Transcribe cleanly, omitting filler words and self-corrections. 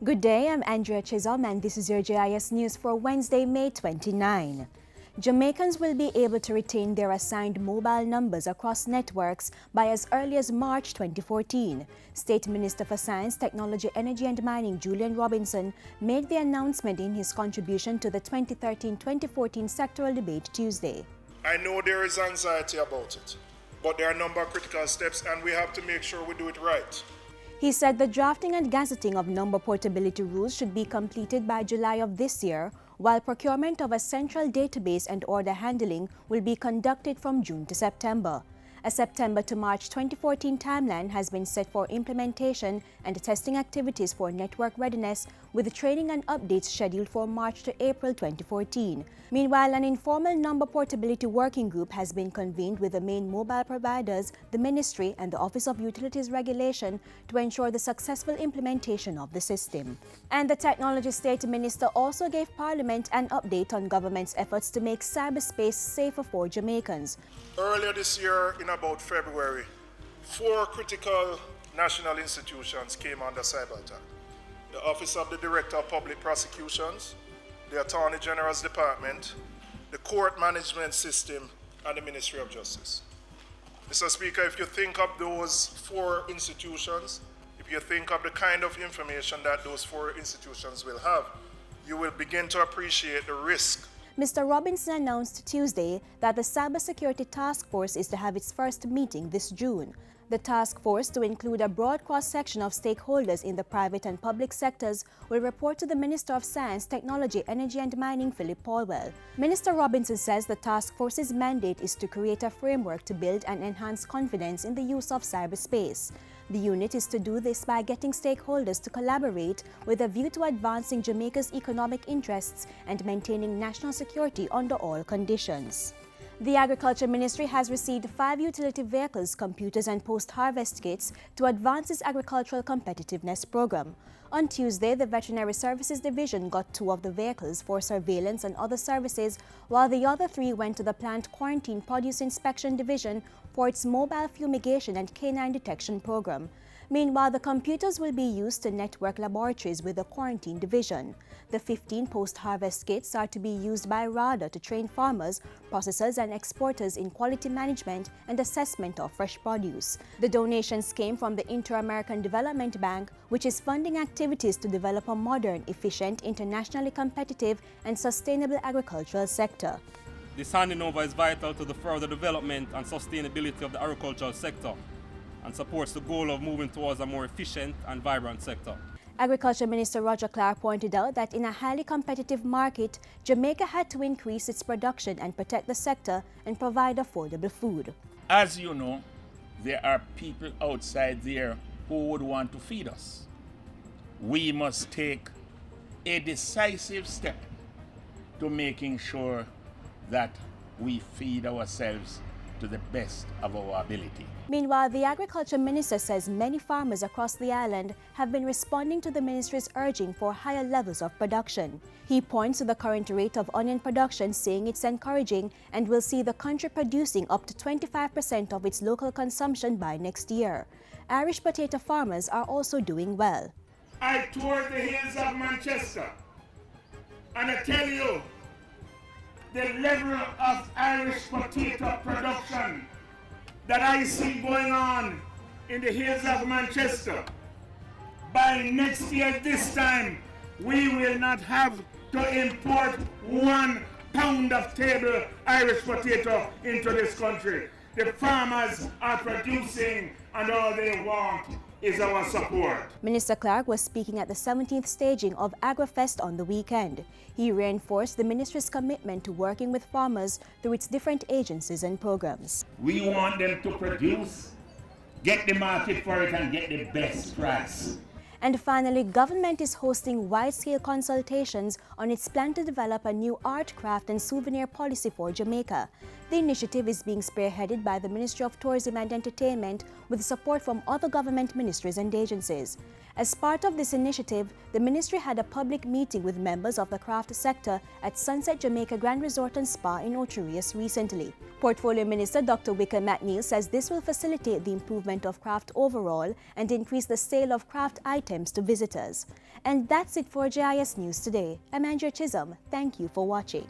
Good day, I'm Andrea Chisholm and this is your JIS News for Wednesday, May 29. Jamaicans will be able to retain their assigned mobile numbers across networks by as early as March 2014. State Minister for Science, Technology, Energy and Mining Julian Robinson made the announcement in his contribution to the 2013-2014 sectoral debate Tuesday. I know there is anxiety about it, but there are a number of critical steps and we have to make sure we do it right. He said the drafting and gazetting of number portability rules should be completed by July of this year, while procurement of a central database and order handling will be conducted from June to September. A September to March 2014 timeline has been set for implementation and testing activities for network readiness, with training and updates scheduled for March to April 2014. Meanwhile, an informal number portability working group has been convened with the main mobile providers, the Ministry and the Office of Utilities Regulation to ensure the successful implementation of the system. And the Technology State Minister also gave Parliament an update on government's efforts to make cyberspace safer for Jamaicans. Earlier this year, in about February, 4 critical national institutions came under cyber attack. The Office of the Director of Public Prosecutions, the Attorney General's Department, the Court Management System, and the Ministry of Justice. Mr. Speaker, if you think of those 4 institutions, if you think of the kind of information that those 4 institutions will have, you will begin to appreciate the risk. Mr. Robinson announced Tuesday that the Cybersecurity Task Force is to have its first meeting this June. The task force, to include a broad cross-section of stakeholders in the private and public sectors, will report to the Minister of Science, Technology, Energy and Mining, Philip Paulwell. Minister Robinson says the task force's mandate is to create a framework to build and enhance confidence in the use of cyberspace. The unit is to do this by getting stakeholders to collaborate with a view to advancing Jamaica's economic interests and maintaining national security under all conditions. The Agriculture Ministry has received 5 utility vehicles, computers and post-harvest kits to advance its agricultural competitiveness program. On Tuesday, the Veterinary Services Division got 2 of the vehicles for surveillance and other services, while the other 3 went to the Plant Quarantine Produce Inspection Division for its mobile fumigation and canine detection program. Meanwhile, the computers will be used to network laboratories with the Quarantine Division. The 15 post-harvest kits are to be used by RADA to train farmers, processors and exporters in quality management and assessment of fresh produce. The donations came from the Inter-American Development Bank, which is funding activities to develop a modern, efficient, internationally competitive and sustainable agricultural sector. This handing over is vital to the further development and sustainability of the agricultural sector, and supports the goal of moving towards a more efficient and vibrant sector. Agriculture Minister Roger Clark pointed out that in a highly competitive market, Jamaica had to increase its production and protect the sector and provide affordable food. As you know, there are people outside there who would want to feed us. We must take a decisive step to making sure that we feed ourselves to the best of our ability. Meanwhile, the Agriculture Minister says many farmers across the island have been responding to the ministry's urging for higher levels of production. He points to the current rate of onion production, saying it's encouraging and will see the country producing up to 25% of its local consumption by next year. Irish potato farmers are also doing well. I toured the hills of Manchester, and I tell you, the level of Irish potato production that I see going on in the hills of Manchester, by next year this time, we will not have to import 1 pound of table Irish potato into this country. The farmers are producing and all they want is our support. Minister Clark was speaking at the 17th staging of AgriFest on the weekend. He reinforced the ministry's commitment to working with farmers through its different agencies and programs. We want them to produce, get the market for it and get the best price. And finally, government is hosting wide-scale consultations on its plan to develop a new art, craft and souvenir policy for Jamaica. The initiative is being spearheaded by the Ministry of Tourism and Entertainment with support from other government ministries and agencies. As part of this initiative, the ministry had a public meeting with members of the craft sector at Sunset Jamaica Grand Resort and Spa in Ocherius recently. Portfolio Minister Dr. Wicker McNeil says this will facilitate the improvement of craft overall and increase the sale of craft items to visitors. And that's it for JIS News today. I'm Andrea Chisholm. Thank you for watching.